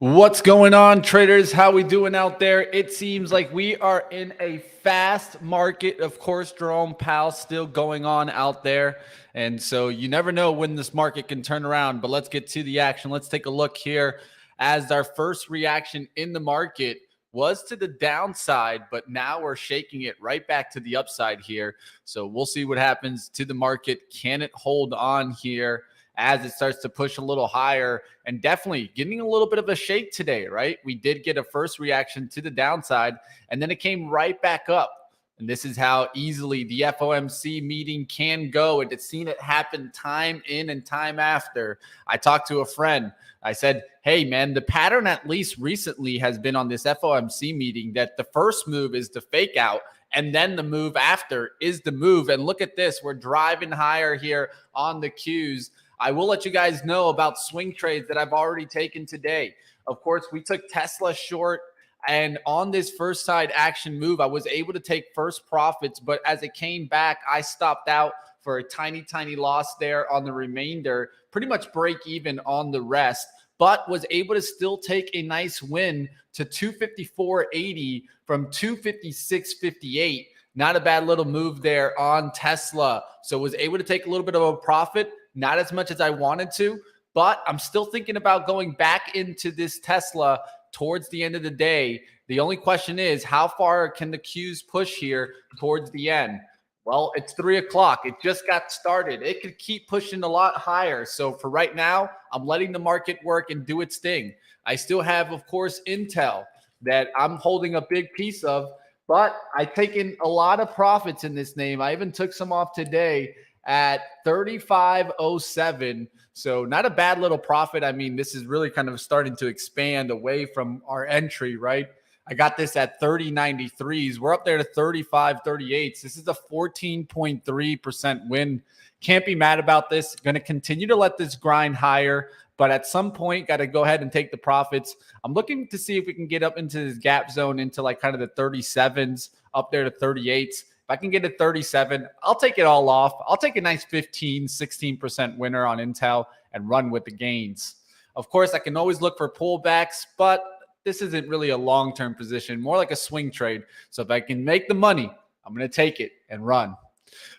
What's going on, traders? How we doing out there? It seems like we are in a fast market. Of course, Jerome Powell still going on out there. And so you never know when this market can turn around, but let's get to the action. Let's take a look here as our first reaction in the market was to the downside, but now we're shaking it right back to the upside here. So we'll see what happens to the market. Can it hold on here as it starts to push a little higher, and definitely getting a little bit of a shake today, right? We did get a first reaction to the downside, and then it came right back up. And this is how easily the FOMC meeting can go. And it's seen it happen time in and time after. I talked to a friend. I said, hey, man, the pattern at least recently has been on this FOMC meeting that the first move is to fake out, and then the move after is the move. And look at this. We're driving higher here on the Qs. I will let you guys know about swing trades that I've already taken today. Of course, we took Tesla short, and on this first side action move, I was able to take first profits, but as it came back, I stopped out for a tiny loss there on the remainder, pretty much break even on the rest, but was able to still take a nice win to 254.80 from 256.58. Not a bad little move there on Tesla. So was able to take a little bit of a profit. Not as much as I wanted to, but I'm still thinking about going back into this Tesla towards the end of the day. The only question is, how far can the Qs push here towards the end? Well, it's 3 o'clock. It just got started. It could keep pushing a lot higher. So for right now, I'm letting the market work and do its thing. I still have, of course, Intel that I'm holding a big piece of, but I've taken a lot of profits in this name. I even took some off today at 35.07. So not a bad little profit. I mean, this is really kind of starting to expand away from our entry, right? I got this at 30.93s. We're up there to 35.38s. This is a 14.3% win. Can't be mad about this. Going to continue to let this grind higher, but at some point, got to go ahead and take the profits. I'm looking to see if we can get up into this gap zone into like kind of the 37s, up there to 38s. If I can get a 37, I'll take it all off. I'll take a nice 15, 16% winner on Intel and run with the gains. Of course, I can always look for pullbacks, but this isn't really a long-term position, more like a swing trade. So if I can make the money, I'm going to take it and run.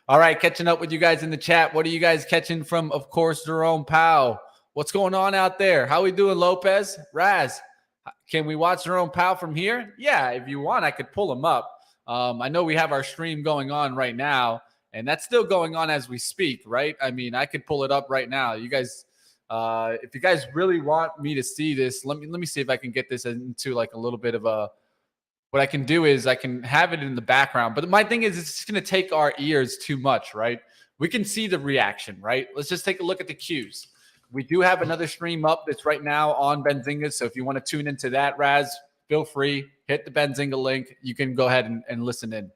All right, catching up with you guys in the chat. What are you guys catching from, of course, Jerome Powell? What's going on out there? How we doing, Lopez? Raz, can we watch Jerome Powell from here? Yeah, if you want, I could pull him up. I know we have our stream going on right now, and that's still going on as we speak, right? I mean, I could pull it up right now. You guys, if you guys really want me to see this, let me see if I can get this into like a little bit of a, what I can do is I can have it in the background. But my thing is, it's going to take our ears too much, right? We can see the reaction, right? Let's just take a look at the Qs. We do have another stream up that's right now on Benzinga. So if you want to tune into that, Raz, feel free, hit the Benzinga link. You can go ahead and listen in.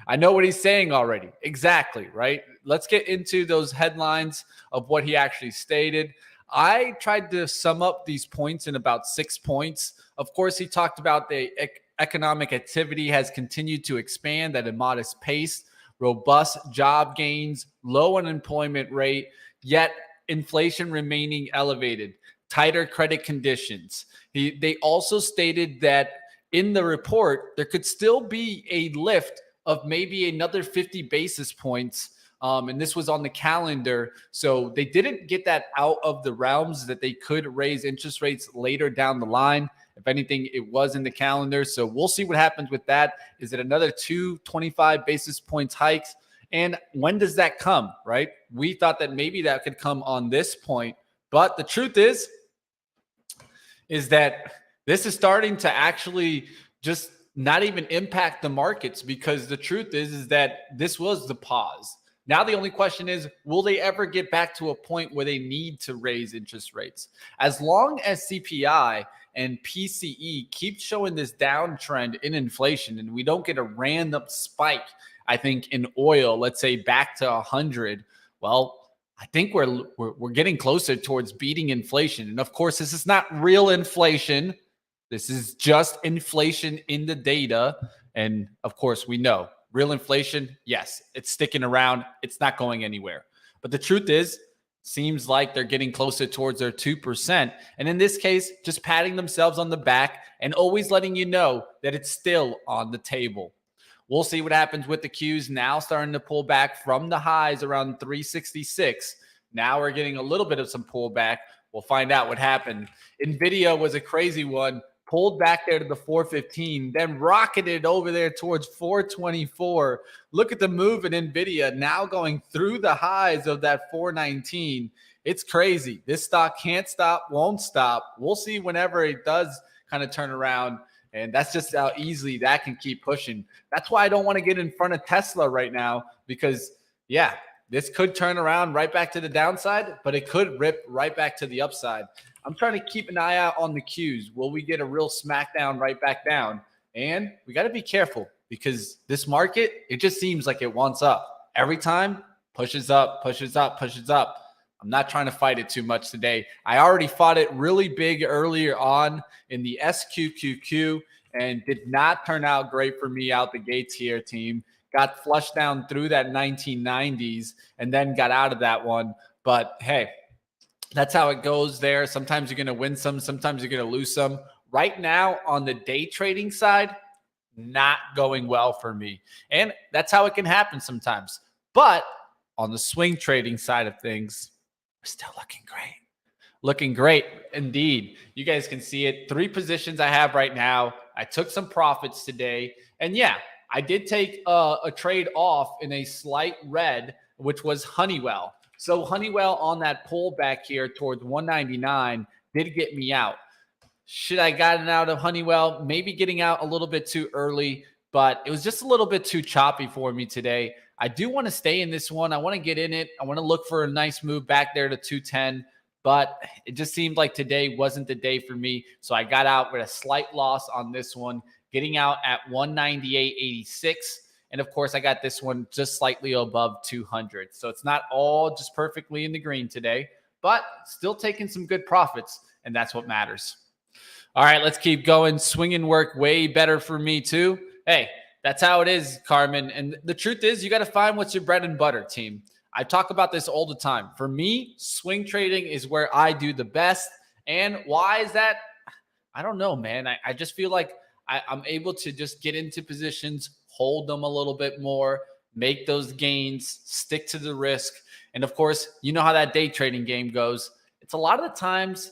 I know what he's saying already. Exactly, right? Let's get into those headlines of what he actually stated. I tried to sum up these points in about 6 points. Of course, he talked about the economic activity has continued to expand at a modest pace, robust job gains, low unemployment rate, yet inflation remaining elevated, tighter credit conditions. They also stated that in the report, there could still be a lift of maybe another 50 basis points. And this was on the calendar. So they didn't get that out of the realms that they could raise interest rates later down the line. If anything, it was in the calendar. So we'll see what happens with that. Is it another 225 basis points hikes? And when does that come, right? We thought that maybe that could come on this point. But the truth is that this is starting to actually just not even impact the markets, because the truth is that this was the pause. Now the only question is, will they ever get back to a point where they need to raise interest rates? As long as CPI and PCE keep showing this downtrend in inflation and we don't get a random spike, I think, in oil, let's say back to 100, well, I think we're getting closer towards beating inflation. And of course, this is not real inflation. This is just inflation in the data. And of course, we know real inflation, yes, it's sticking around. It's not going anywhere. But the truth is, seems like they're getting closer towards their 2%. And in this case, just patting themselves on the back and always letting you know that it's still on the table. We'll see what happens with the Qs now starting to pull back from the highs around 366. Now we're getting a little bit of some pullback. We'll find out what happened. NVIDIA was a crazy one. Pulled back there to the 415, then rocketed over there towards 424. Look at the move in NVIDIA now going through the highs of that 419. It's crazy. This stock can't stop, won't stop. We'll see whenever it does kind of turn around. And that's just how easily that can keep pushing. That's why I don't want to get in front of Tesla right now because, yeah, this could turn around right back to the downside, but it could rip right back to the upside. I'm trying to keep an eye out on the Qs. Will we get a real smackdown right back down? And we got to be careful because this market, it just seems like it wants up. Every time, pushes up, pushes up, pushes up. I'm not trying to fight it too much today. I already fought it really big earlier on in the SQQQ and did not turn out great for me out the gates here, team. Got flushed down through that 1990s and then got out of that one. But hey, that's how it goes there. Sometimes you're going to win some, sometimes you're going to lose some. Right now on the day trading side, not going well for me. And that's how it can happen sometimes. But on the swing trading side of things, we're still looking great. Looking great indeed. You guys can see it. 3 positions I have right now. I took some profits today. And yeah, I did take a trade off in a slight red, which was Honeywell. So Honeywell on that pullback here towards 199 did get me out. Should I gotten out of Honeywell? Maybe getting out a little bit too early, but it was just a little bit too choppy for me today. I do want to stay in this one. I want to get in it. I want to look for a nice move back there to 210, but it just seemed like today wasn't the day for me. So I got out with a slight loss on this one, getting out at 198.86. And of course, I got this one just slightly above 200. So it's not all just perfectly in the green today, but still taking some good profits. And that's what matters. All right, let's keep going. Swinging work way better for me too. Hey, that's how it is, Carmen. And the truth is, you got to find what's your bread and butter, team. I talk about this all the time. For me, swing trading is where I do the best. And why is that? I don't know, man. I just feel like I'm able to just get into positions, hold them a little bit more, make those gains, stick to the risk. And of course, you know how that day trading game goes. It's a lot of the times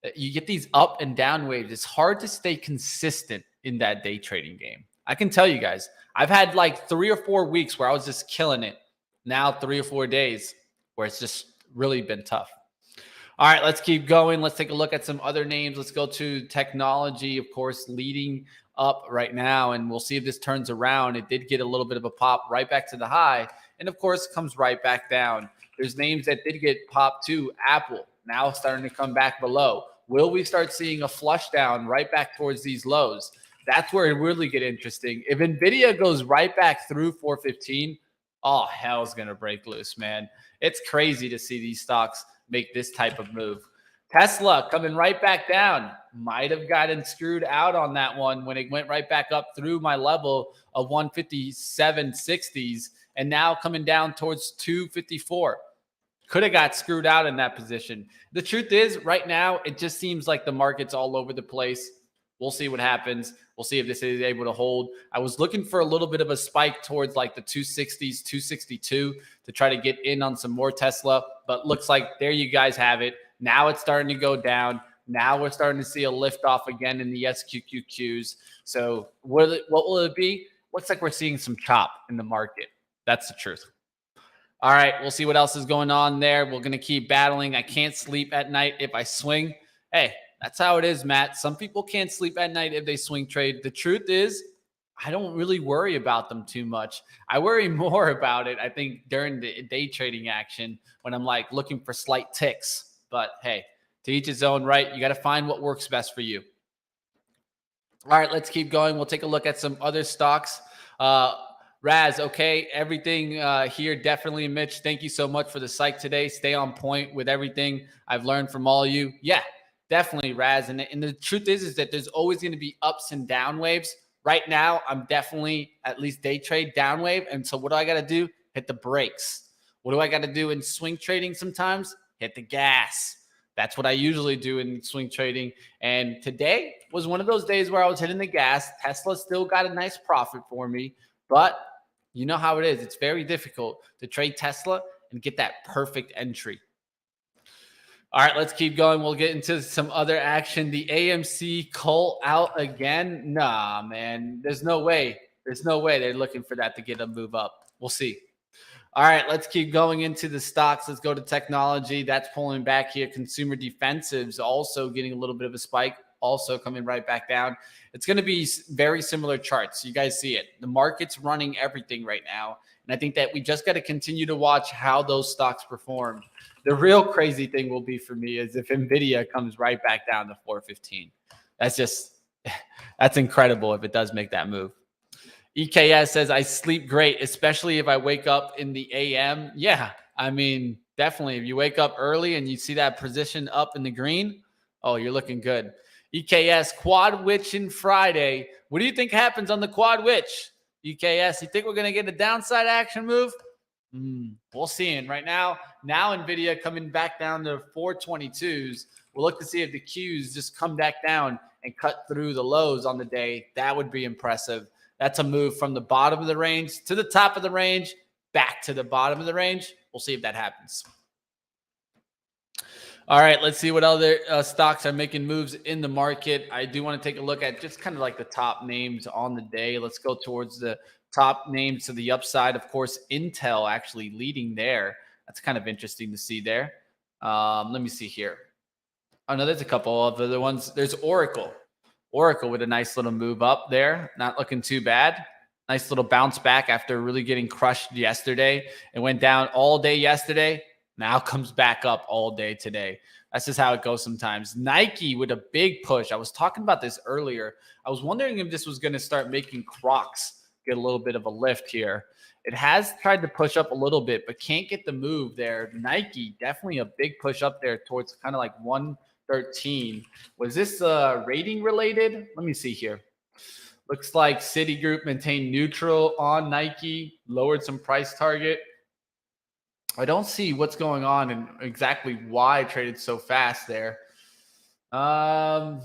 that you get these up and down waves. It's hard to stay consistent in that day trading game. I can tell you guys, I've had like 3 or 4 weeks where I was just killing it. Now 3 or 4 days where it's just really been tough. All right, let's keep going. Let's take a look at some other names. Let's go to technology, of course, leading up right now, and we'll see if this turns around. It did get a little bit of a pop right back to the high, and of course, comes right back down. There's names that did get popped too. Apple, now starting to come back below. Will we start seeing a flush down right back towards these lows? That's where it really get interesting. If NVIDIA goes right back through 415, oh, hell's going to break loose, man. It's crazy to see these stocks make this type of move. Tesla coming right back down. Might have gotten screwed out on that one when it went right back up through my level of 157.60s and now coming down towards 254. Could have got screwed out in that position. The truth is, right now, it just seems like the market's all over the place. We'll see what happens. We'll see if this is able to hold. I was looking for a little bit of a spike towards like the 260s, 262 to try to get in on some more Tesla, but looks like there you guys have it. Now it's starting to go down. Now we're starting to see a lift off again in the SQQQs. So what will it be? Looks like we're seeing some chop in the market. That's the truth. All right, we'll see what else is going on there. We're going to keep battling. I can't sleep at night if I swing. Hey, that's how it is, Matt. Some people can't sleep at night if they swing trade. The truth is, I don't really worry about them too much. I worry more about it, I think, during the day trading action when I'm like looking for slight ticks. But hey, to each his own, right? You got to find what works best for you. All right, let's keep going. We'll take a look at some other stocks. Raz, okay, everything here, definitely. Mitch, thank you so much for the psych today. Stay on point with everything I've learned from all of you. Yeah, definitely, Raz. And the truth is that there's always going to be ups and down waves. Right now, I'm definitely at least day trade down wave. And so what do I got to do? Hit the brakes. What do I got to do in swing trading sometimes? hit the gas. That's what I usually do in swing trading. And today was one of those days where I was hitting the gas. Tesla still got a nice profit for me, but you know how it is. It's very difficult to trade Tesla and get that perfect entry. All right, let's keep going. We'll get into some other action. The AMC call out again. Nah, man, there's no way. There's no way they're looking for that to get a move up. We'll see. All right, let's keep going into the stocks. Let's go to technology. That's pulling back here. Consumer defensives also getting a little bit of a spike, also coming right back down. It's going to be very similar charts. You guys see it. The market's running everything right now. And I think that we just got to continue to watch how those stocks perform. The real crazy thing will be for me is if NVIDIA comes right back down to 415. That's incredible if it does make that move. EKS says, I sleep great, especially if I wake up in the AM. Yeah, I mean, definitely. If you wake up early and you see that position up in the green, oh, you're looking good. EKS, quad witching Friday. What do you think happens on the quad witch? EKS, you think we're going to get a downside action move? We'll see. And right now NVIDIA coming back down to 422s. We'll look to see if the Qs just come back down and cut through the lows on the day. That would be impressive. That's a move from the bottom of the range to the top of the range, back to the bottom of the range. We'll see if that happens. All right, let's see what other stocks are making moves in the market. I do want to take a look at just kind of like the top names on the day. Let's go towards the top names to the upside. Of course, Intel actually leading there. That's kind of interesting to see there. Let me see here. Oh, no, there's a couple of other ones. There's Oracle. Oracle with a nice little move up there. Not looking too bad. Nice little bounce back after really getting crushed yesterday. It went down all day yesterday. Now comes back up all day today. That's just how it goes sometimes. Nike with a big push. I was talking about this earlier. I was wondering if this was going to start making Crocs get a little bit of a lift here. It has tried to push up a little bit, but can't get the move there. Nike, definitely a big push up there towards kind of like 113. Was this rating related? Let me see here. Looks like Citigroup maintained neutral on Nike, lowered some price target. I don't see what's going on and exactly why I traded so fast there. No,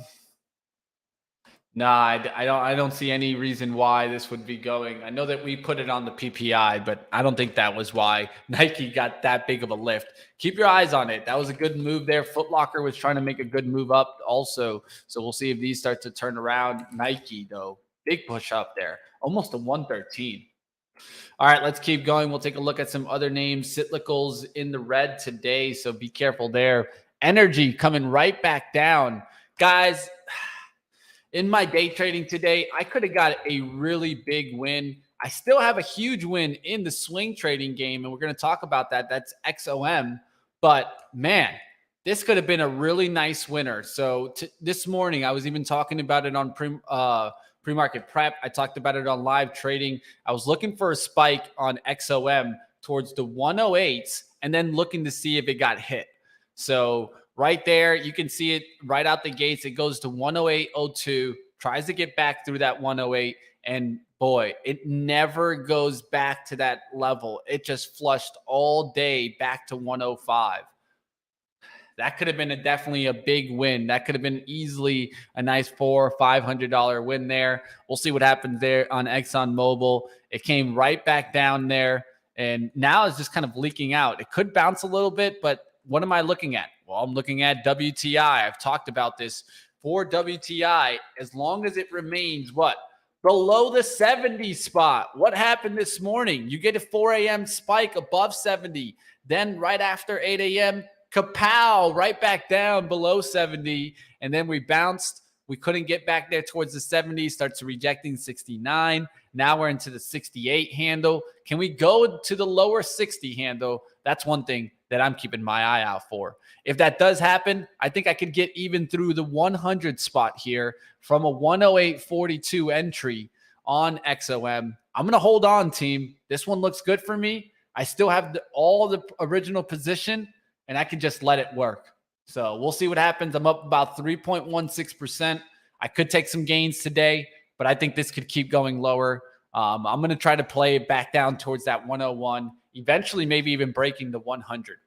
I don't see any reason why this would be going. I know that we put it on the PPI, but I don't think that was why Nike got that big of a lift. Keep your eyes on it. That was a good move there. Foot Locker was trying to make a good move up also. So we'll see if these start to turn around. Nike, though, big push up there. Almost a 113. All right, let's keep going. We'll take a look at some other names. Cyclicals in the red today, so be careful there. Energy coming right back down. Guys, in my day trading today, I could have got a really big win. I still have a huge win in the swing trading game, and we're going to talk about that. That's XOM. But, man, this could have been a really nice winner. So this morning, I was even talking about it on PreMarket Prep. I talked about it on live trading. I was looking for a spike on XOM towards the 108s and then looking to see if it got hit. So right there, you can see it right out the gates. It goes to 108.02, tries to get back through that 108. And boy, it never goes back to that level. It just flushed all day back to 105. That could have been definitely a big win. That could have been easily a nice $400 or $500 win there. We'll see what happens there on ExxonMobil. It came right back down there, and now it's just kind of leaking out. It could bounce a little bit, but what am I looking at? Well, I'm looking at WTI. I've talked about this. For WTI, as long as it remains what? Below the 70 spot. What happened this morning? You get a 4 a.m. spike above 70. Then right after 8 a.m., kapow, right back down below 70. And then we bounced. We couldn't get back there towards the 70s, starts rejecting 69. Now we're into the 68 handle. Can we go to the lower 60 handle? That's one thing that I'm keeping my eye out for. If that does happen, I think I could get even through the 100 spot here from a 108.42 entry on XOM. I'm going to hold on, team. This one looks good for me. I still have all the original position, and I can just let it work. So we'll see what happens. I'm up about 3.16%. I could take some gains today, but I think this could keep going lower. I'm going to try to play it back down towards that 101, eventually maybe even breaking the 100.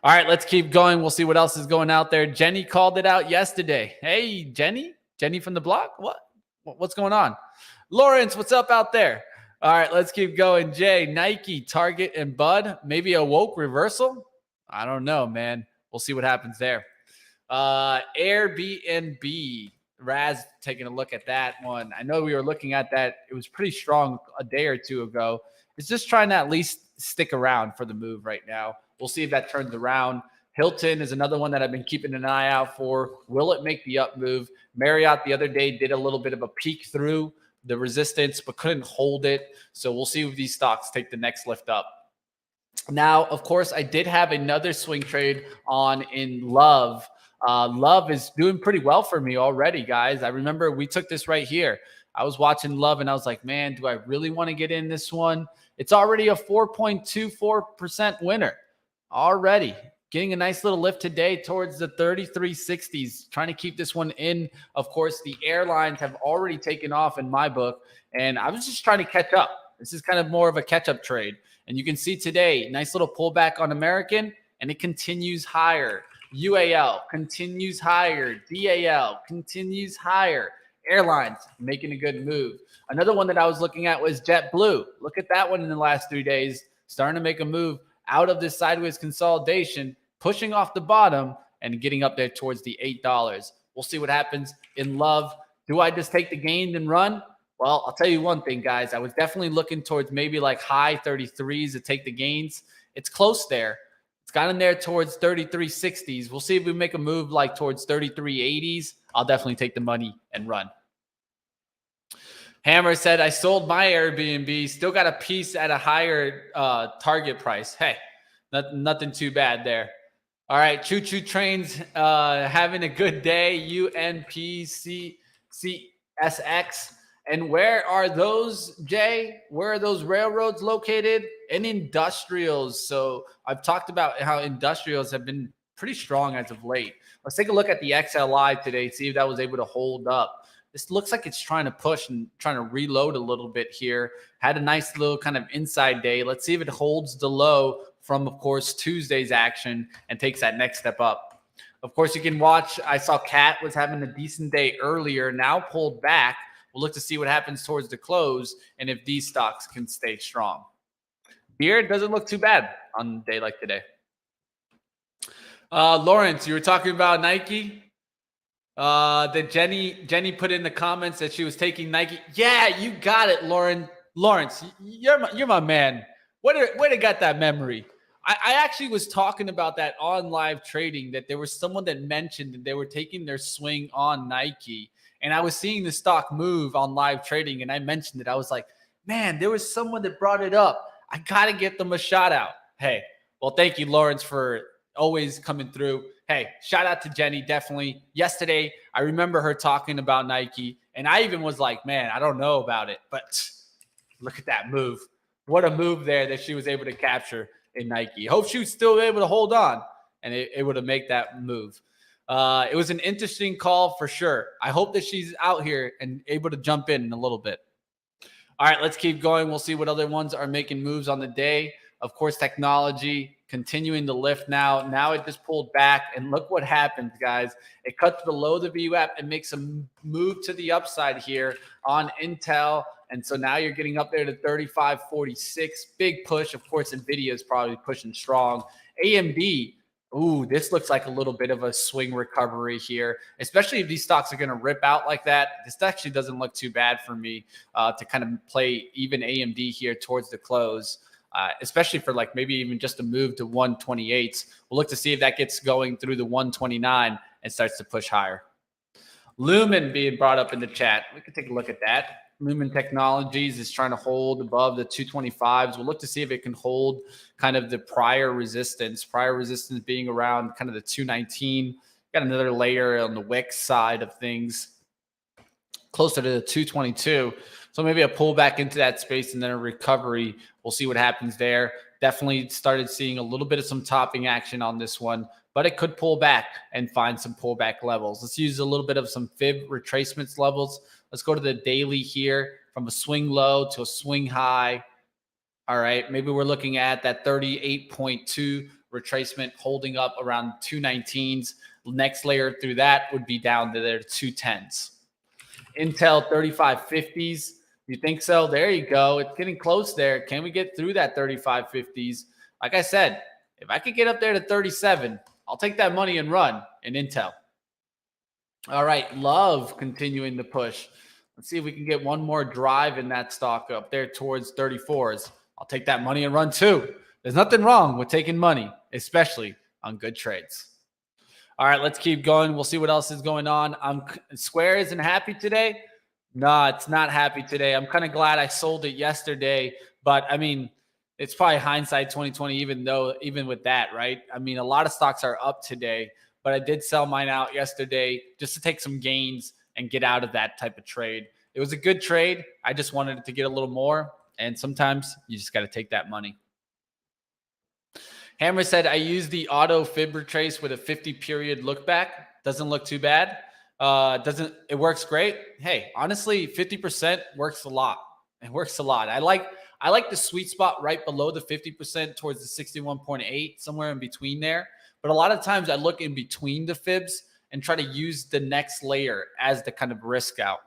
All right, let's keep going. We'll see what else is going out there. Jenny called it out yesterday. Hey, Jenny from the block. What's going on? Lawrence, what's up out there? All right, let's keep going. Jay, Nike, Target, and Bud. Maybe a woke reversal? I don't know, man. We'll see what happens there. Airbnb. Raz taking a look at that one. I know we were looking at that. It was pretty strong a day or two ago. It's just trying to at least stick around for the move right now. We'll see if that turns around. Hilton is another one that I've been keeping an eye out for. Will it make the up move? Marriott the other day did a little bit of a peek through the resistance, but couldn't hold it. So we'll see if these stocks take the next lift up. Now, of course, I did have another swing trade on in Love. Love is doing pretty well for me already, guys. I remember we took this right here. I was watching Love and I was like, man, do I really want to get in this one? It's already a 4.24% winner already. Getting a nice little lift today towards the 3360s, trying to keep this one in. Of course, the airlines have already taken off in my book, and I was just trying to catch up. This is kind of more of a catch-up trade. And you can see today, nice little pullback on American, and it continues higher. UAL continues higher. DAL continues higher. Airlines making a good move. Another one that I was looking at was JetBlue. Look at that one in the last 3 days, starting to make a move out of this sideways consolidation, pushing off the bottom and getting up there towards the $8. We'll see what happens in Love. Do I just take the gain and run? Well, I'll tell you one thing, guys. I was definitely looking towards maybe like high 33s to take the gains. It's close there. It's gotten there towards 3360s. We'll see if we make a move like towards 3380s. I'll definitely take the money and run. Hammer said, I sold my Airbnb, still got a piece at a higher target price. Hey, nothing too bad there. All right, Choo Choo Trains having a good day. UNPCSX. And where are those, Jay? Where are those railroads located? In industrials. So I've talked about how industrials have been pretty strong as of late. Let's take a look at the XLI today, see if that was able to hold up. This looks like it's trying to push and trying to reload a little bit here. Had a nice little kind of inside day. Let's see if it holds the low from, of course, Tuesday's action and takes that next step up. Of course, you can watch. I saw Cat was having a decent day earlier, now pulled back. We'll look to see what happens towards the close and if these stocks can stay strong. Beer doesn't look too bad on a day like today. Lawrence, you were talking about Nike. That Jenny put in the comments that she was taking Nike. Yeah, you got it, Lawrence, you're my man. Where they got that memory? I actually was talking about that on live trading, that there was someone that mentioned that they were taking their swing on Nike, and I was seeing the stock move on live trading, and I mentioned it. I was like, man, there was someone that brought it up. I gotta get them a shout out. Hey, well, thank you, Lawrence, for always coming through. Hey, shout out to Jenny, definitely. Yesterday, I remember her talking about Nike, and I even was like, man, I don't know about it, but look at that move. What a move there that she was able to capture in Nike. Hope she was still able to hold on and able to make that move. It was an interesting call for sure. I hope that she's out here and able to jump in a little bit. All right, let's keep going. We'll see what other ones are making moves on the day. Of course, technology continuing to lift now. Now it just pulled back, and look what happens, guys. It cuts below the VWAP and makes a move to the upside here on Intel. And so now you're getting up there to 35.46. Big push. Of course, NVIDIA is probably pushing strong. AMD, ooh, this looks like a little bit of a swing recovery here, especially if these stocks are going to rip out like that. This actually doesn't look too bad for me to kind of play even AMD here towards the close. Especially for like maybe even just a move to 128. We'll look to see if that gets going through the 129 and starts to push higher. Lumen being brought up in the chat. We can take a look at that. Lumen Technologies is trying to hold above the 225s. We'll look to see if it can hold kind of the prior resistance being around kind of the 219. Got another layer on the Wix side of things, closer to the 222. So maybe a pullback into that space and then a recovery. We'll see what happens there. Definitely started seeing a little bit of some topping action on this one, but it could pull back and find some pullback levels. Let's use a little bit of some fib retracements levels. Let's go to the daily here from a swing low to a swing high. All right, maybe we're looking at that 38.2 retracement holding up around 219s. Next layer through that would be down to their 210s. Intel 3550s. You think so? There you go. It's getting close there. Can we get through that 3550s? Like I said, if I could get up there to 37, I'll take that money and run in Intel. All right, love continuing to push. Let's see if we can get one more drive in that stock up there towards 34s. I'll take that money and run too. There's nothing wrong with taking money, especially on good trades. All right, let's keep going. We'll see what else is going on. Square isn't happy today. No, it's not happy today. I'm kind of glad I sold it yesterday, but I mean, it's probably hindsight 2020, even with that, right? I mean, a lot of stocks are up today, but I did sell mine out yesterday just to take some gains and get out of that type of trade. It was a good trade. I just wanted it to get a little more, and sometimes you just got to take that money. Hammer said, I use the auto fib retrace with a 50 period look back. Doesn't look too bad. It works great. Hey, honestly, 50% works a lot. It works a lot. I like the sweet spot right below the 50% towards the 61.8, somewhere in between there. But a lot of times I look in between the fibs and try to use the next layer as the kind of risk out.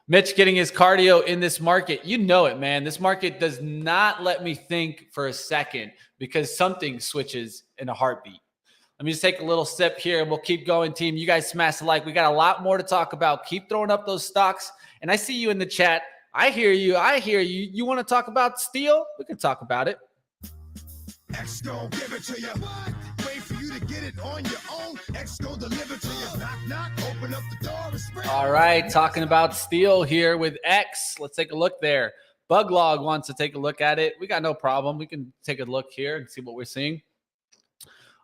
Mitch getting his cardio in this market. You know it, man. This market does not let me think for a second because something switches in a heartbeat. Let me just take a little sip here and we'll keep going, team. You guys smash the like. We got a lot more to talk about. Keep throwing up those stocks. And I see you in the chat. I hear you. You want to talk about steel? We can talk about it. X gon' give it to you. Wait for you to get it on your own. X gon' deliver to you. Knock, knock, open up the door and spread. All right, talking about steel here with X. Let's take a look there. Buglog wants to take a look at it. We got no problem. We can take a look here and see what we're seeing.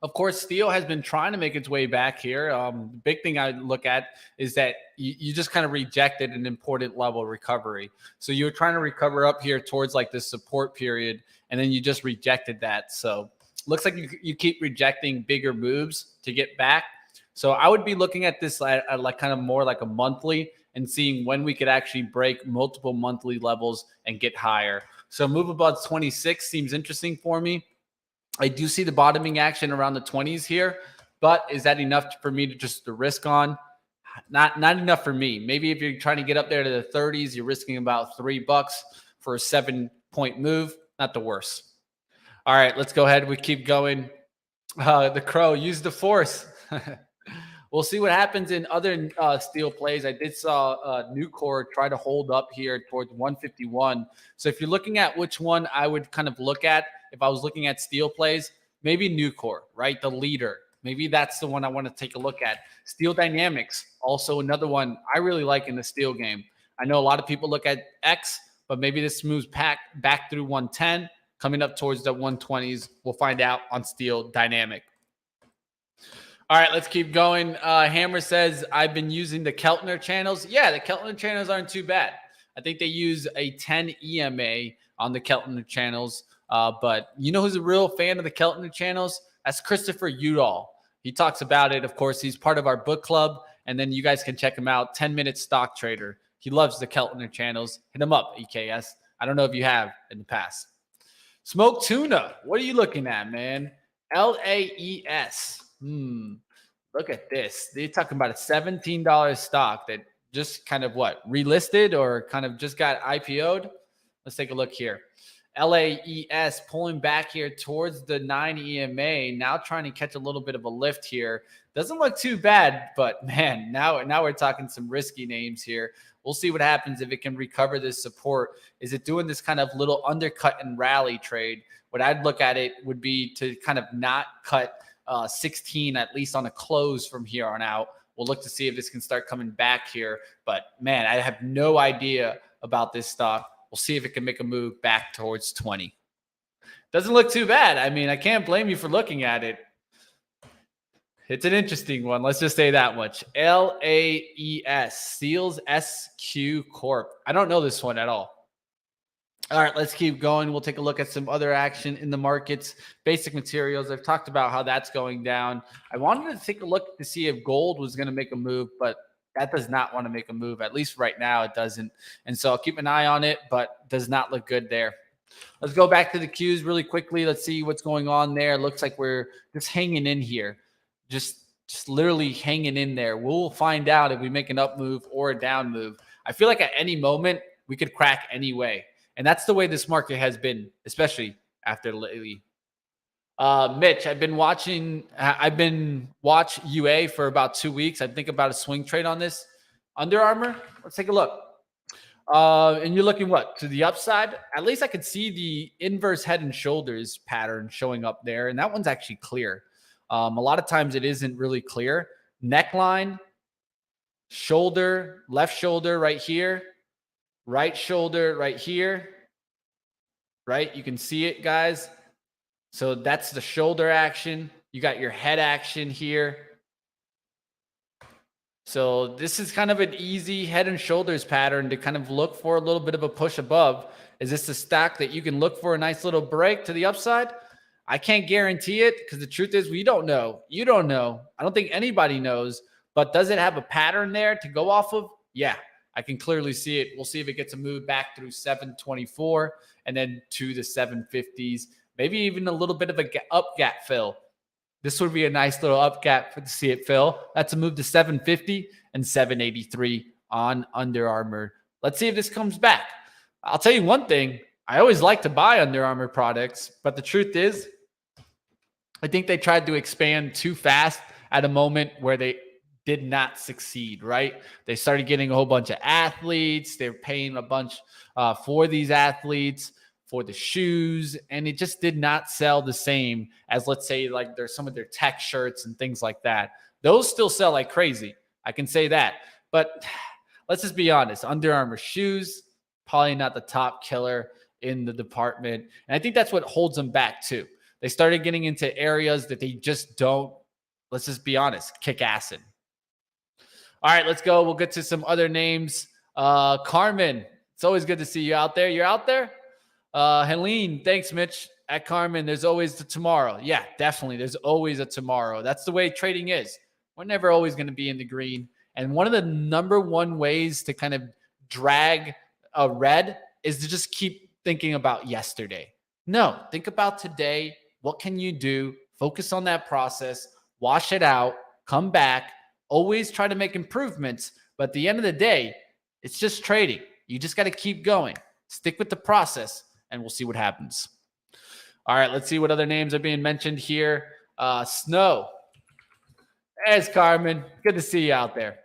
Of course, steel has been trying to make its way back here. The big thing I look at is that you just kind of rejected an important level recovery. So you were trying to recover up here towards like this support period, and then you just rejected that. So looks like you keep rejecting bigger moves to get back. So I would be looking at this at like kind of more like a monthly and seeing when we could actually break multiple monthly levels and get higher. So move above 26 seems interesting for me. I do see the bottoming action around the 20s here, but is that enough for me to just to risk on? Not enough for me. Maybe if you're trying to get up there to the 30s, you're risking about $3 for a 7-point move. Not the worst. All right, let's go ahead. We keep going. The crow, use the force. We'll see what happens in other steel plays. I did saw Nucor try to hold up here towards 151. So if you're looking at which one I would kind of look at, if I was looking at steel plays, maybe Nucor, right? The leader. Maybe that's the one I want to take a look at. Steel Dynamics, also another one I really like in the steel game. I know a lot of people look at X, but maybe this moves back through 110, coming up towards the 120s. We'll find out on Steel Dynamic. All right, let's keep going. Hammer says, I've been using the Keltner channels. Yeah, the Keltner channels aren't too bad. I think they use a 10 EMA on the Keltner channels. But you know who's a real fan of the Keltner channels? That's Christopher Udall. He talks about it. Of course, he's part of our book club. And then you guys can check him out, 10-Minute Stock Trader. He loves the Keltner channels. Hit him up, EKS. I don't know if you have in the past. Smoke Tuna. What are you looking at, man? LAES. Look at this. They're talking about a $17 stock that just kind of relisted or kind of just got IPO'd. Let's take a look here. LAES pulling back here towards the 9 EMA, now trying to catch a little bit of a lift here. Doesn't look too bad, but man, now we're talking some risky names here. We'll see what happens if it can recover this support. Is it doing this kind of little undercut and rally trade? What I'd look at it would be to kind of not cut 16, at least on a close from here on out. We'll look to see if this can start coming back here. But man, I have no idea about this stock. We'll see if it can make a move back towards 20. Doesn't look too bad. I mean, I can't blame you for looking at it. It's an interesting one. Let's just say that much. LAES, Seals SQ Corp. I don't know this one at all. All right, let's keep going. We'll take a look at some other action in the markets. Basic materials. I've talked about how that's going down. I wanted to take a look to see if gold was going to make a move, but that does not want to make a move. At least right now it doesn't. And so I'll keep an eye on it, but does not look good there. Let's go back to the Qs really quickly. Let's see what's going on there. Looks like we're just hanging in here. Just literally hanging in there. We'll find out if we make an up move or a down move. I feel like at any moment we could crack anyway. And that's the way this market has been, especially after lately. Mitch, I've been watch UA for about 2 weeks. I think about a swing trade on this. Under Armour, let's take a look. And you're looking what? To the upside? At least I could see the inverse head and shoulders pattern showing up there. And that one's actually clear. A lot of times it isn't really clear. Neckline, shoulder, left shoulder right here, right shoulder right here, right? You can see it, guys. So that's the shoulder action. You got your head action here. So this is kind of an easy head and shoulders pattern to kind of look for a little bit of a push above. Is this a stack that you can look for a nice little break to the upside? I can't guarantee it because the truth is we don't know. You don't know. I don't think anybody knows. But does it have a pattern there to go off of? Yeah, I can clearly see it. We'll see if it gets a move back through 724 and then to the 750s. Maybe even a little bit of a up gap fill. This would be a nice little up gap to see it fill. That's a move to 750 and 783 on Under Armour. Let's see if this comes back. I'll tell you one thing. I always like to buy Under Armour products, but the truth is, I think they tried to expand too fast at a moment where they did not succeed, right? They started getting a whole bunch of athletes. They're paying a bunch for these athletes, for the shoes, and it just did not sell the same as, let's say, like there's some of their tech shirts and things like that. Those still sell like crazy. I can say that. But let's just be honest. Under Armour shoes, probably not the top killer in the department. And I think that's what holds them back too. They started getting into areas that they just don't, let's just be honest, kick ass in. All right, let's go. We'll get to some other names. Carmen, it's always good to see you out there. You're out there? Helene, thanks, Mitch. At Carmen, there's always the tomorrow. Yeah, definitely. There's always a tomorrow. That's the way trading is. We're never always going to be in the green. And one of the number one ways to kind of drag a red is to just keep thinking about yesterday. No, think about today. What can you do? Focus on that process. Wash it out. Come back. Always try to make improvements. But at the end of the day, it's just trading. You just got to keep going. Stick with the process, and we'll see what happens. All right, let's see what other names are being mentioned here. Snow. There's Carmen. Good to see you out there.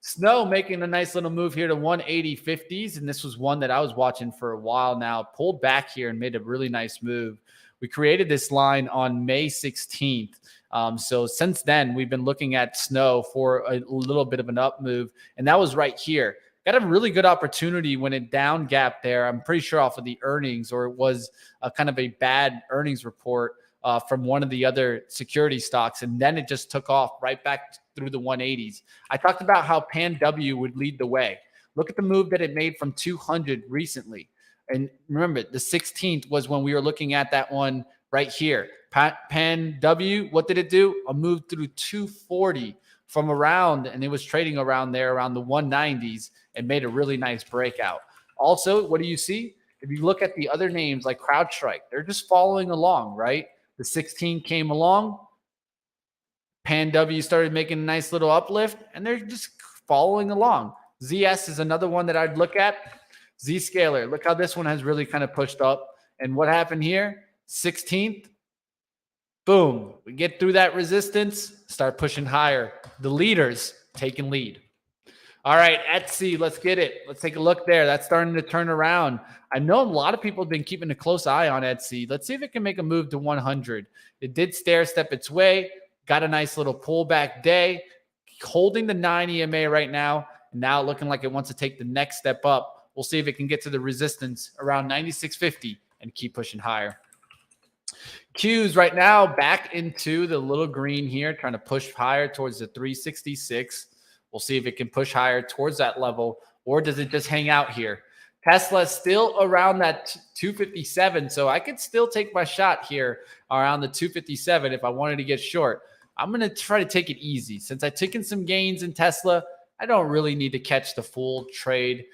Snow making a nice little move here to 180.50s, and this was one that I was watching for a while now. Pulled back here and made a really nice move. We created this line on May 16th. So since then, we've been looking at Snow for a little bit of an up move, and that was right here. Got a really good opportunity when it down gap there. I'm pretty sure off of the earnings, or it was a kind of a bad earnings report from one of the other security stocks. And then it just took off right back through the 180s. I talked about how Pan W would lead the way. Look at the move that it made from 200 recently. And remember, the 16th was when we were looking at that one right here. Pan W, what did it do? A move through 240 from around, and it was trading around there, around the 190s, and made a really nice breakout. Also, what do you see? If you look at the other names like CrowdStrike, they're just following along, right? The 16 came along. Pan W started making a nice little uplift, and they're just following along. ZS is another one that I'd look at. Zscaler, look how this one has really kind of pushed up. And what happened here? 16th. Boom. We get through that resistance, start pushing higher. The leaders taking lead. All right, Etsy, let's get it. Let's take a look there. That's starting to turn around. I know a lot of people have been keeping a close eye on Etsy. Let's see if it can make a move to 100. It did stair step its way. Got a nice little pullback day. Holding the 9 EMA right now. And now looking like it wants to take the next step up. We'll see if it can get to the resistance around 96.50 and keep pushing higher. Qs right now back into the little green here, trying to push higher towards the 366. We'll see if it can push higher towards that level, or does it just hang out here? Tesla still around that 257, so I could still take my shot here around the 257 if I wanted to get short. I'm going to try to take it easy. Since I took in some gains in Tesla, I don't really need to catch the full trade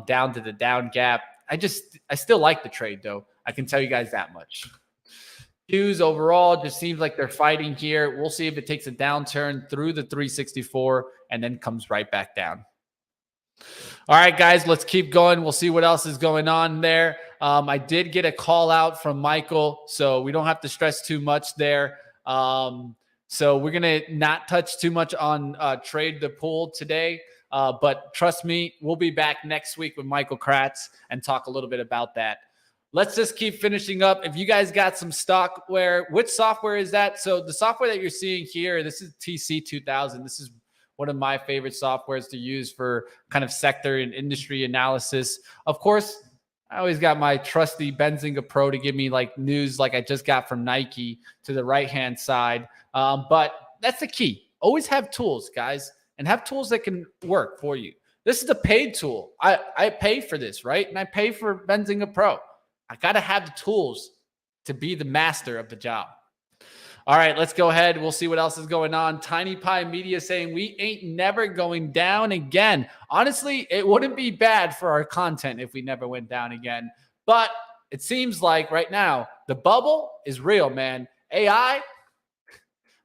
down to the down gap. I still like the trade, though. I can tell you guys that much. Qs overall just seems like they're fighting here. We'll see if it takes a downturn through the 364 and then comes right back down. All right, guys, let's keep going. We'll see what else is going on there. I did get a call out from Michael, so we don't have to stress too much there. So we're going to not touch too much on trade the pool today. But trust me, we'll be back next week with Michael Kratz and talk a little bit about that. Let's just keep finishing up. If you guys got some software, which software is that? So the software that you're seeing here, this is TC2000. This is one of my favorite softwares to use for kind of sector and industry analysis. Of course, I always got my trusty Benzinga Pro to give me like news like I just got from Nike to the right-hand side. But that's the key. Always have tools, guys, and have tools that can work for you. This is a paid tool. I pay for this, right? And I pay for Benzinga Pro. I got to have the tools to be the master of the job. All right, let's go ahead. We'll see what else is going on. Tiny Pie Media saying we ain't never going down again. Honestly, it wouldn't be bad for our content if we never went down again. But it seems like right now, the bubble is real, man. AI,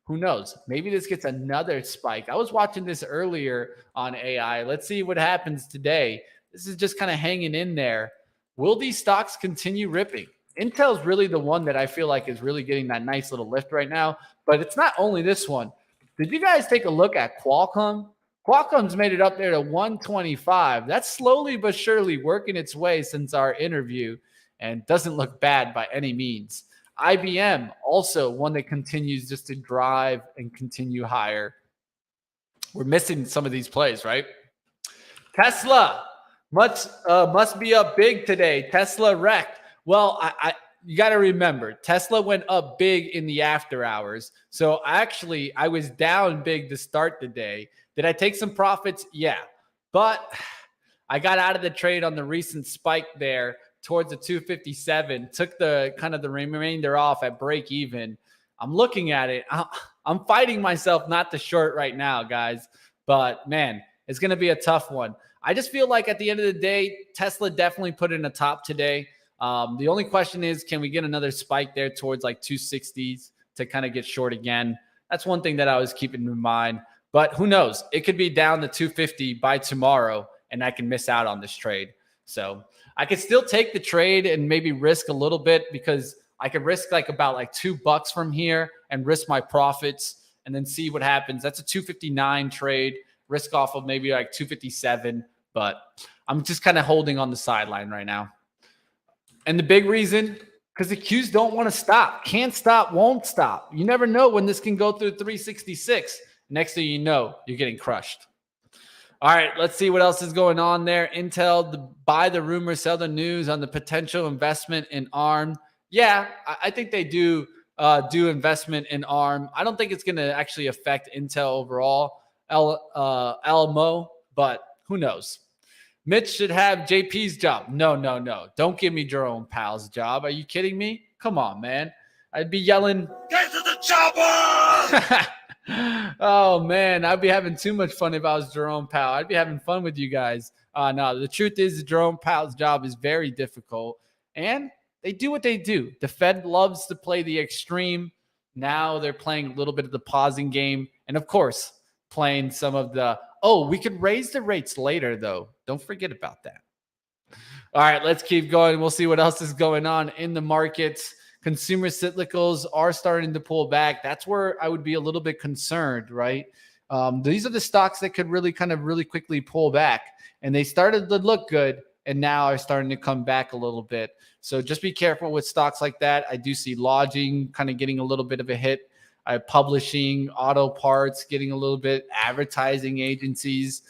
who knows? Maybe this gets another spike. I was watching this earlier on AI. Let's see what happens today. This is just kind of hanging in there. Will these stocks continue ripping? Intel's really the one that I feel like is really getting that nice little lift right now. But it's not only this one. Did you guys take a look at Qualcomm? Qualcomm's made it up there to 125. That's slowly but surely working its way since our interview and doesn't look bad by any means. IBM, also one that continues just to drive and continue higher. We're missing some of these plays, right? Tesla must be up big today. Tesla wrecked. Well, you got to remember, Tesla went up big in the after hours. So I was down big to start the day. Did I take some profits? Yeah. But I got out of the trade on the recent spike there towards the 257, took the kind of the remainder off at break even. I'm looking at it. I'm fighting myself not to short right now, guys. But man, it's going to be a tough one. I just feel like at the end of the day, Tesla definitely put in a top today. The only question is, can we get another spike there towards like 260s to kind of get short again? That's one thing that I was keeping in mind. But who knows? It could be down to 250 by tomorrow, and I can miss out on this trade. So I could still take the trade and maybe risk a little bit because I could risk like about like $2 from here and risk my profits and then see what happens. That's a 259 trade, risk off of maybe like 257. But I'm just kind of holding on the sideline right now. And the big reason, because the Qs don't want to stop. Can't stop, won't stop. You never know when this can go through 366. Next thing you know, you're getting crushed. All right, let's see what else is going on there. Intel, buy the rumor, sell the news on the potential investment in ARM. Yeah, I think they do investment in ARM. I don't think it's going to actually affect Intel overall, LMO, but who knows? Mitch should have JP's job. No. Don't give me Jerome Powell's job. Are you kidding me? Come on, man. I'd be yelling, "Get to the chopper!" Oh, man. I'd be having too much fun if I was Jerome Powell. I'd be having fun with you guys. No, the truth is Jerome Powell's job is very difficult. And they do what they do. The Fed loves to play the extreme. Now they're playing a little bit of the pausing game. And, of course, playing some of the, we could raise the rates later, though. Don't forget about that. All right, let's keep going. We'll see what else is going on in the markets. Consumer cyclicals are starting to pull back. That's where I would be a little bit concerned, right? These are the stocks that could really quickly pull back. And they started to look good and now are starting to come back a little bit. So just be careful with stocks like that. I do see lodging kind of getting a little bit of a hit. Publishing, auto parts getting a little bit, advertising agencies,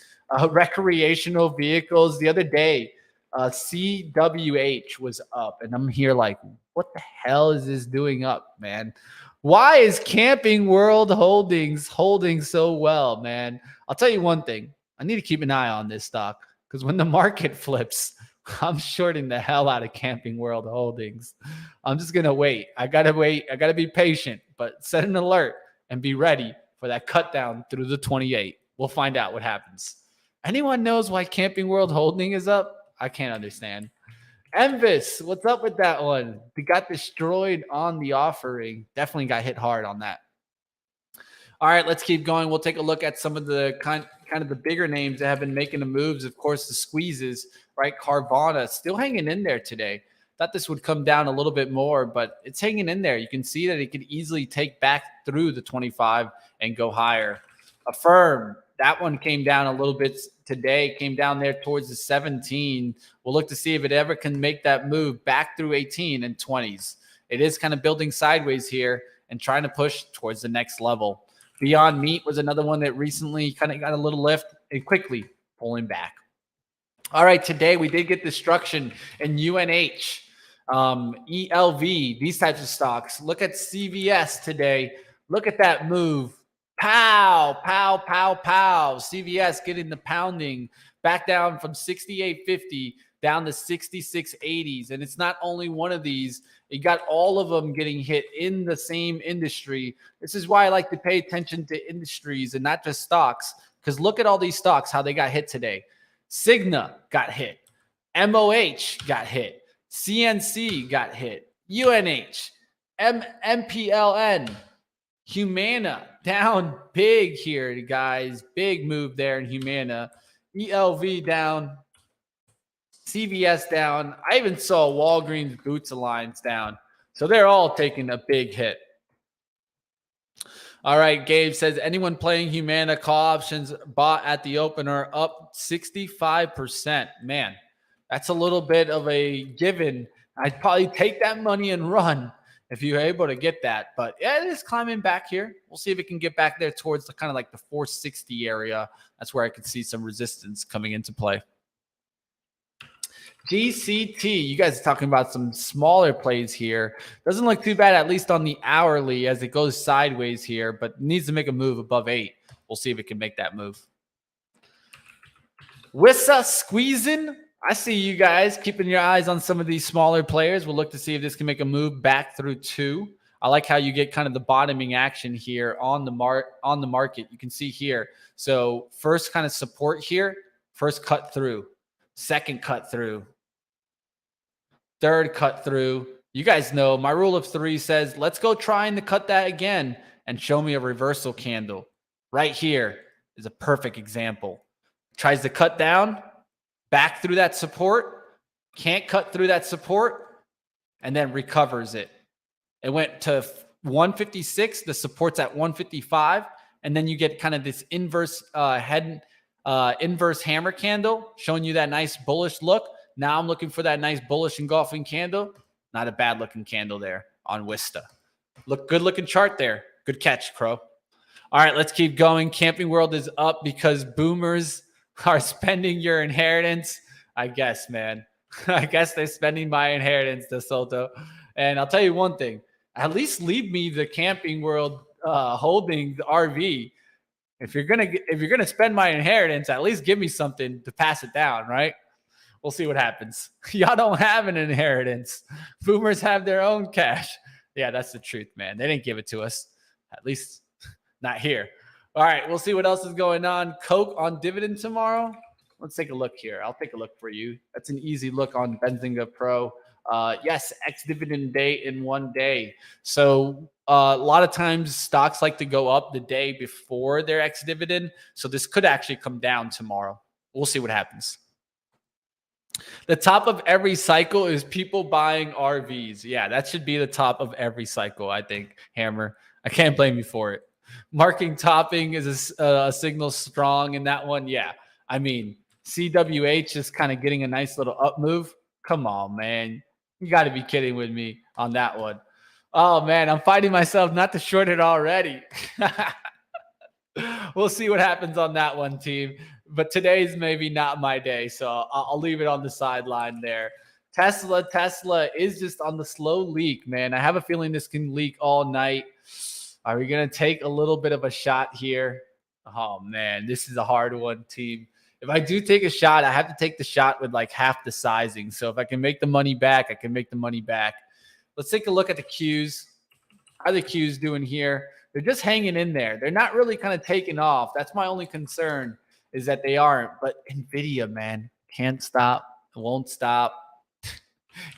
recreational vehicles. The other day, CWH was up, and I'm here like, what the hell is this doing up, man? Why is Camping World Holdings holding so well, man? I'll tell you one thing. I need to keep an eye on this stock because when the market flips, I'm shorting the hell out of Camping World Holdings. I'm just going to wait. I got to wait. I got to be patient, but set an alert and be ready for that cut down through the 28. We'll find out what happens. Anyone knows why Camping World Holding is up? I can't understand. Envis, what's up with that one? They got destroyed on the offering. Definitely got hit hard on that. All right, let's keep going. We'll take a look at some of the kind of the bigger names that have been making the moves. Of course, the squeezes, right? Carvana still hanging in there today. Thought this would come down a little bit more, but it's hanging in there. You can see that it could easily take back through the 25 and go higher. Affirm, that one came down a little bit today, came down there towards the 17. We'll look to see if it ever can make that move back through 18 and 20s. It is kind of building sideways here and trying to push towards the next level. Beyond Meat was another one that recently kind of got a little lift and quickly pulling back. All right, today we did get destruction in UNH, ELV, these types of stocks. Look at CVS today. Look at that move. Pow, pow, pow, pow. CVS getting the pounding back down from 68.50 down to 66.80s. And it's not only one of these. You got all of them getting hit in the same industry. This is why I like to pay attention to industries and not just stocks, because look at all these stocks, how they got hit today. Cigna got hit. MOH got hit. CNC got hit. UNH, MPLN, Humana down big here, guys. Big move there in Humana. ELV down. CVS down. I even saw Walgreens Boots Alliance down. So they're all taking a big hit. All right, Gabe says, anyone playing Humana call options bought at the open are up 65%. Man, that's a little bit of a given. I'd probably take that money and run if you're able to get that. But yeah, it is climbing back here. We'll see if it can get back there towards the kind of like the 460 area. That's where I could see some resistance coming into play. GCT, you guys are talking about some smaller plays here. Doesn't look too bad, at least on the hourly, as it goes sideways here, but needs to make a move above 8. We'll see if it can make that move. Wissa squeezing. I see you guys keeping your eyes on some of these smaller players. We'll look to see if this can make a move back through 2. I like how you get kind of the bottoming action here on the market. You can see here. So first kind of support here, first cut through, second cut through, third cut through. You guys know my rule of 3 says, let's go trying to cut that again and show me a reversal candle. Right here is a perfect example. Tries to cut down, back through that support, can't cut through that support, and then recovers it. It went to 156. The support's at 155. And then you get kind of this inverse inverse hammer candle showing you that nice bullish look. Now I'm looking for that nice bullish engulfing candle. Not a bad looking candle there on Wista. Good looking chart there. Good catch, Crow. All right, let's keep going. Camping World is up because boomers are spending your inheritance. I guess, man. I guess they're spending my inheritance, DeSoto. And I'll tell you one thing. At least leave me the Camping World holding the RV. If you're gonna spend my inheritance, at least give me something to pass it down, right? We'll see what happens. Y'all don't have an inheritance. Boomers have their own cash. Yeah, that's the truth, man. They didn't give it to us. At least not here. All right, we'll see what else is going on. Coke on dividend tomorrow. Let's take a look here. I'll take a look for you. That's an easy look on Benzinga Pro. Yes, ex-dividend day in one day. So a lot of times stocks like to go up the day before their ex-dividend. So this could actually come down tomorrow. We'll see what happens. The top of every cycle is people buying RVs. Yeah, that should be the top of every cycle, I think, Hammer. I can't blame you for it. Marking topping is a signal strong in that one. Yeah, I mean, CWH is kind of getting a nice little up move. Come on, man. You got to be kidding with me on that one. Oh, man, I'm fighting myself not to short it already. We'll see what happens on that one, team. But today's maybe not my day, so I'll leave it on the sideline there. Tesla is just on the slow leak, man. I have a feeling this can leak all night. Are we going to take a little bit of a shot here? Oh, man, this is a hard one, team. If I do take a shot, I have to take the shot with like half the sizing. So if I can make the money back, I can make the money back. Let's take a look at the Qs. How are the Qs doing here? They're just hanging in there. They're not really kind of taking off. That's my only concern, is that they aren't. But NVIDIA, man, can't stop. Won't stop.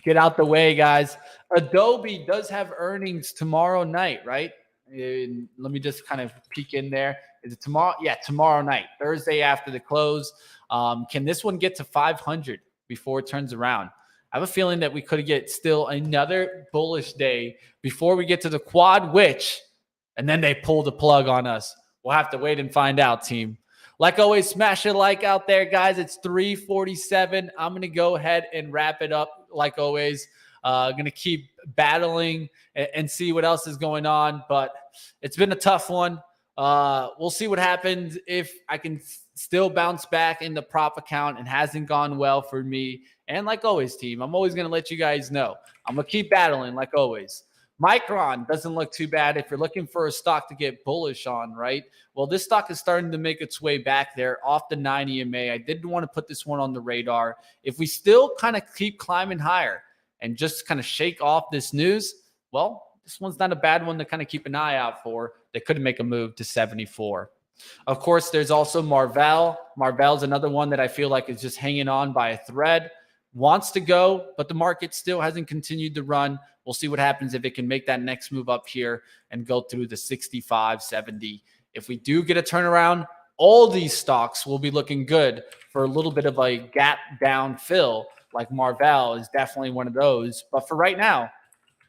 Get out the way, guys. Adobe does have earnings tomorrow night, right? And let me just kind of peek in there. Is it tomorrow? Yeah, tomorrow night, Thursday after the close. Can this one get to 500 before it turns around? I have a feeling that we could get still another bullish day before we get to the quad witch, and then they pull the plug on us. We'll have to wait and find out, team. Like always, smash a like out there, guys. It's 3:47. I'm going to go ahead and wrap it up like always. Going to keep battling and see what else is going on, but it's been a tough one. We'll see what happens if I can still bounce back in the prop account. It hasn't gone well for me. And like always, team, I'm always going to let you guys know. I'm going to keep battling like always. Micron doesn't look too bad if you're looking for a stock to get bullish on, right? Well, this stock is starting to make its way back there off the 9 EMA. I did want to put this one on the radar. If we still kind of keep climbing higher and just kind of shake off this news, well, this one's not a bad one to kind of keep an eye out for. They could make a move to 74. Of course, there's also Marvell. Marvell's another one that I feel like is just hanging on by a thread. Wants to go, but the market still hasn't continued to run. We'll see what happens if it can make that next move up here and go through the 65, 70. If we do get a turnaround, all these stocks will be looking good for a little bit of a gap down fill, like Marvell is definitely one of those. But for right now,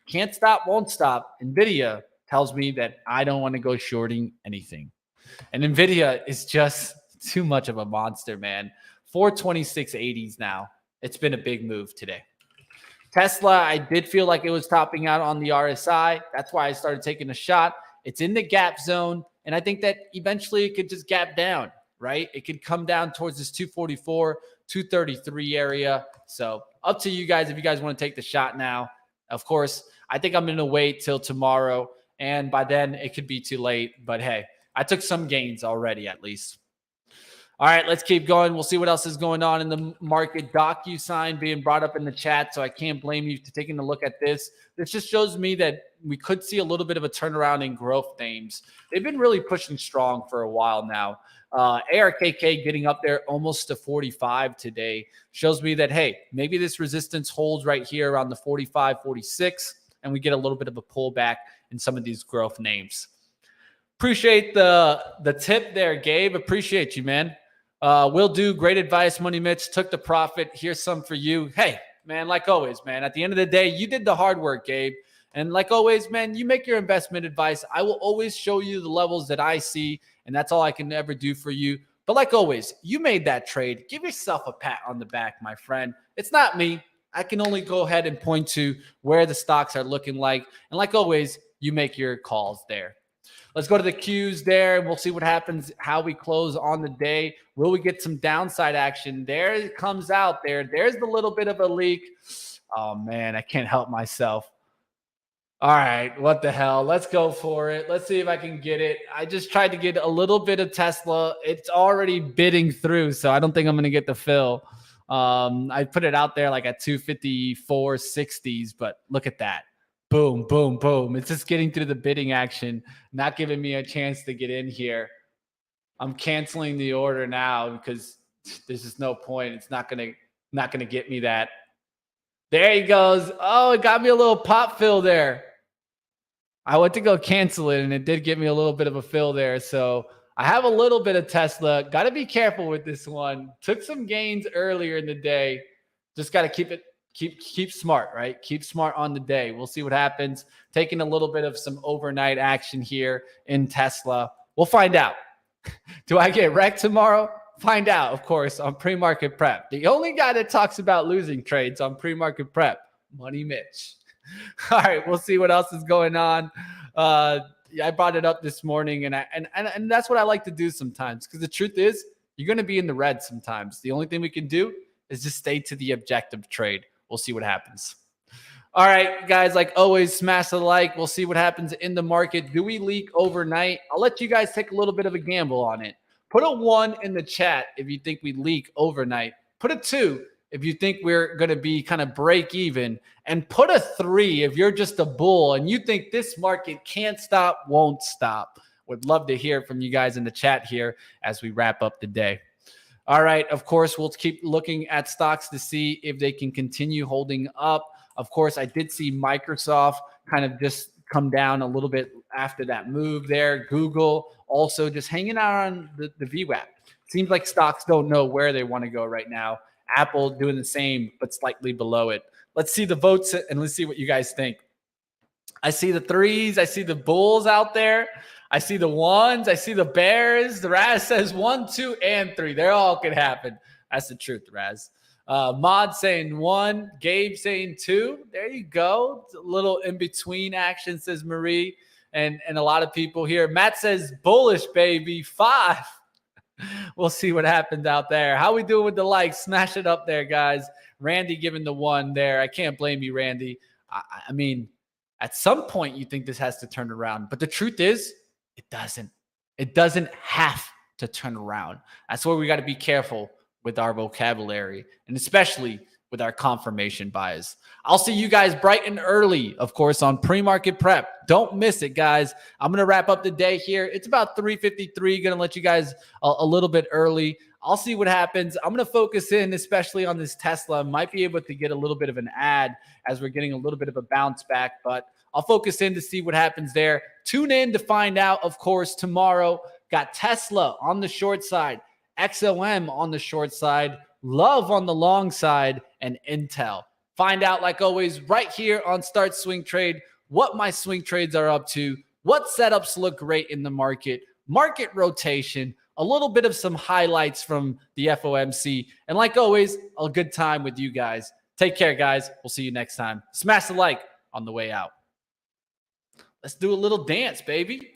can't stop, won't stop. NVIDIA tells me that I don't want to go shorting anything. And NVIDIA is just too much of a monster, man. 426.80s now. It's been a big move today. Tesla, I did feel like it was topping out on the RSI. That's why I started taking a shot. It's in the gap zone, and I think that eventually it could just gap down, right? It could come down towards this 244, 233 area. So up to you guys if you guys want to take the shot now. Of course, I think I'm going to wait till tomorrow, and by then it could be too late. But hey, I took some gains already at least. All right, let's keep going. We'll see what else is going on in the market. DocuSign being brought up in the chat, so I can't blame you for taking a look at this. This just shows me that we could see a little bit of a turnaround in growth names. They've been really pushing strong for a while now. ARKK getting up there almost to 45 today shows me that, hey, maybe this resistance holds right here around the 45, 46, and we get a little bit of a pullback in some of these growth names. Appreciate the tip there, Gabe. Appreciate you, man. Will do. Great advice, Money Mitch. Took the profit. Here's some for you. Hey, man, like always, man, at the end of the day, you did the hard work, Gabe. And like always, man, you make your investment advice. I will always show you the levels that I see, and that's all I can ever do for you. But like always, you made that trade. Give yourself a pat on the back, my friend. It's not me. I can only go ahead and point to where the stocks are looking like. And like always, you make your calls there. Let's go to the Qs there, and we'll see what happens, how we close on the day. Will we get some downside action? There it comes out there. There's the little bit of a leak. Oh, man, I can't help myself. All right, what the hell? Let's go for it. Let's see if I can get it. I just tried to get a little bit of Tesla. It's already bidding through, so I don't think I'm going to get the fill. I put it out there like at 254.60s, but look at that. Boom, boom, boom. It's just getting through the bidding action, not giving me a chance to get in here. I'm canceling the order now because there's just no point. It's not gonna get me that. There he goes. Oh, it got me a little pop fill there. I went to go cancel it, and it did get me a little bit of a fill there. So I have a little bit of Tesla. Got to be careful with this one. Took some gains earlier in the day. Just got to keep smart, right? Keep smart on the day. We'll see what happens. Taking a little bit of some overnight action here in Tesla. We'll find out. Do I get wrecked tomorrow? Find out, of course, on PreMarket Prep. The only guy that talks about losing trades on PreMarket Prep, Money Mitch. All right, we'll see what else is going on. I brought it up this morning, and that's what I like to do sometimes, because the truth is, you're going to be in the red sometimes. The only thing we can do is just stay to the objective trade. We'll see what happens. All right, guys, like always, smash the like. We'll see what happens in the market. Do we leak overnight? I'll let you guys take a little bit of a gamble on it. Put a 1 in the chat if you think we leak overnight. Put a 2 if you think we're going to be kind of break even. And put a 3 if you're just a bull and you think this market can't stop, won't stop. Would love to hear from you guys in the chat here as we wrap up the day. All right. Of course, we'll keep looking at stocks to see if they can continue holding up. Of course, I did see Microsoft kind of just come down a little bit after that move there. Google also just hanging out on the VWAP. Seems like stocks don't know where they want to go right now. Apple doing the same, but slightly below it. Let's see the votes and let's see what you guys think. I see the threes. I see the bulls out there. I see the ones. I see the bears. The Raz says 1, 2, and 3. They're all could happen. That's the truth, Raz. Mod saying 1. Gabe saying 2. There you go. It's a little in between action, says Marie. And a lot of people here. Matt says bullish, baby. 5. We'll see what happens out there. How we doing with the likes? Smash it up there, guys. Randy giving the 1 there. I can't blame you, Randy. I mean, at some point you think this has to turn around, but the truth is it doesn't. It doesn't have to turn around. That's where we got to be careful with our vocabulary and especially with our confirmation bias. I'll see you guys bright and early, of course, on pre-market prep. Don't miss it, guys. I'm going to wrap up the day here. It's about 3:53. Going to let you guys a little bit early. I'll see what happens. I'm going to focus in, especially on this Tesla. Might be able to get a little bit of an ad as we're getting a little bit of a bounce back, but I'll focus in to see what happens there. Tune in to find out, of course, tomorrow. Got Tesla on the short side, XOM on the short side, Love on the long side, and Intel. Find out, like always, right here on Start Swing Trade, what my swing trades are up to, what setups look great in the market rotation, a little bit of some highlights from the FOMC, and like always, a good time with you guys. Take care, guys. We'll see you next time. Smash the like on the way out. Let's do a little dance, baby.